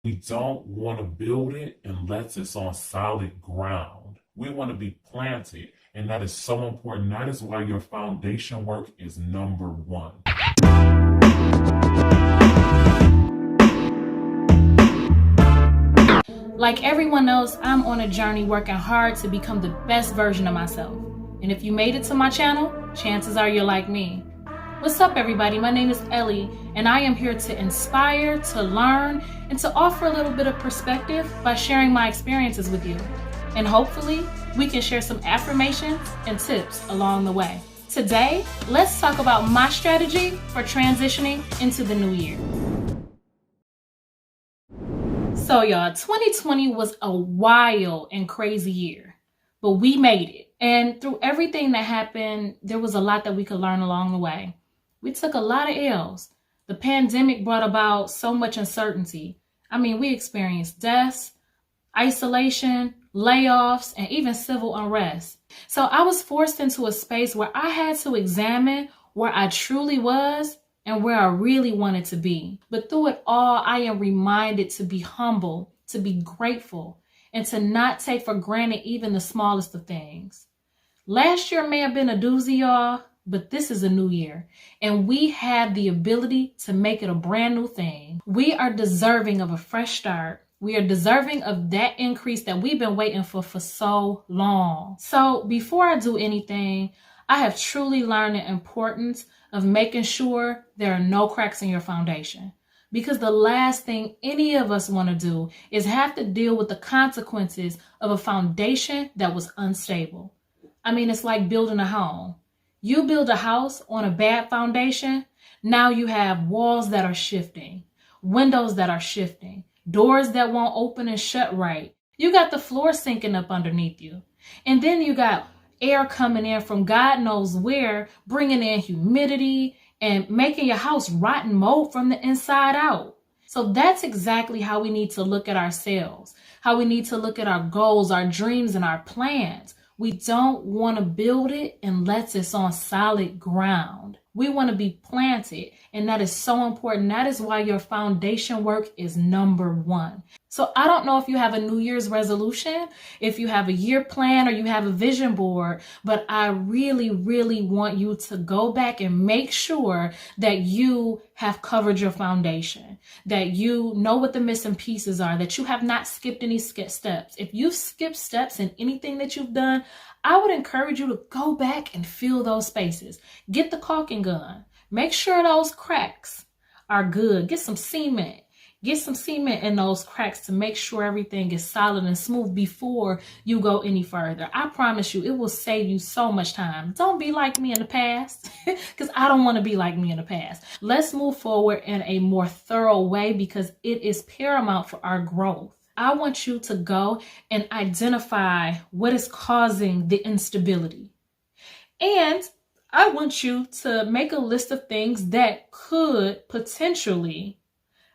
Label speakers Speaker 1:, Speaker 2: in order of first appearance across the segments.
Speaker 1: We don't want to build it unless it's on solid ground. We want to be planted, and that is so important. That is why your foundation work is number one.
Speaker 2: Like everyone else, I'm on a journey working hard to become the best version of myself. And if you made it to my channel, chances are you're like me. What's up, everybody? My name is Ellie, and I am here to inspire, to learn, and to offer a little bit of perspective by sharing my experiences with you. And hopefully, we can share some affirmations and tips along the way. Today, let's talk about my strategy for transitioning into the new year. So y'all, 2020 was a wild and crazy year, but we made it. And through everything that happened, there was a lot that we could learn along the way. We took a lot of L's. The pandemic brought about so much uncertainty. I mean, we experienced deaths, isolation, layoffs, and even civil unrest. So I was forced into a space where I had to examine where I truly was and where I really wanted to be. But through it all, I am reminded to be humble, to be grateful, and to not take for granted even the smallest of things. Last year may have been a doozy, y'all, but this is a new year, and we have the ability to make it a brand new thing. We are deserving of a fresh start. We are deserving of that increase that we've been waiting for so long. So before I do anything, I have truly learned the importance of making sure there are no cracks in your foundation. Because the last thing any of us want to do is have to deal with the consequences of a foundation that was unstable. I mean, it's like building a home. You build a house on a bad foundation, now you have walls that are shifting, windows that are shifting, doors that won't open and shut right. You got the floor sinking up underneath you. And then you got air coming in from God knows where, bringing in humidity and making your house rotten mold from the inside out. So that's exactly how we need to look at ourselves, how we need to look at our goals, our dreams, and our plans. We don't want to build it unless it's on solid ground. We want to be planted, and that is so important. That is why your foundation work is number one. So I don't know if you have a New Year's resolution, if you have a year plan, or you have a vision board, but I really, really want you to go back and make sure that you have covered your foundation, that you know what the missing pieces are, that you have not skipped any steps. If you've skipped steps in anything that you've done, I would encourage you to go back and fill those spaces. Get the caulking gun. Make sure those cracks are good. Get some cement. Get some cement in those cracks to make sure everything is solid and smooth before you go any further. I promise you, it will save you so much time. Don't be like me in the past, because I don't want to be like me in the past. Let's move forward in a more thorough way because it is paramount for our growth. I want you to go and identify what is causing the instability. And I want you to make a list of things that could potentially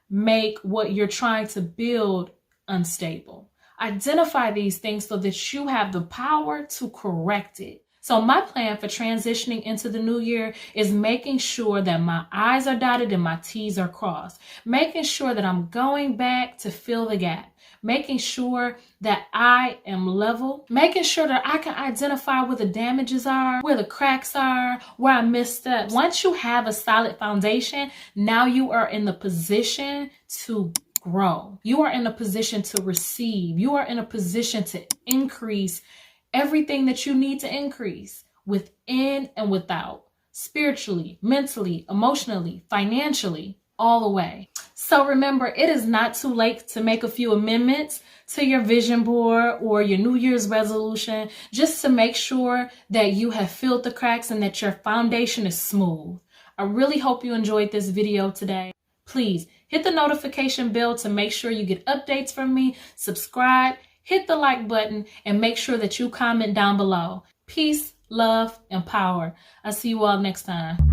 Speaker 2: make what you're trying to build unstable. Identify these things so that you have the power to correct it. So my plan for transitioning into the new year is making sure that my I's are dotted and my T's are crossed. Making sure that I'm going back to fill the gap. Making sure that I am level. Making sure that I can identify where the damages are, where the cracks are, where I missed steps. Once you have a solid foundation, now you are in the position to grow. You are in a position to receive. You are in a position to increase everything that you need to increase within and without, spiritually, mentally, emotionally, financially, all the way. So remember, it is not too late to make a few amendments to your vision board or your New Year's resolution, just to make sure that you have filled the cracks and that your foundation is smooth. I really hope you enjoyed this video today. Please hit the notification bell to make sure you get updates from me. Subscribe, hit the like button, and make sure that you comment down below. Peace, love, and power. I'll see you all next time.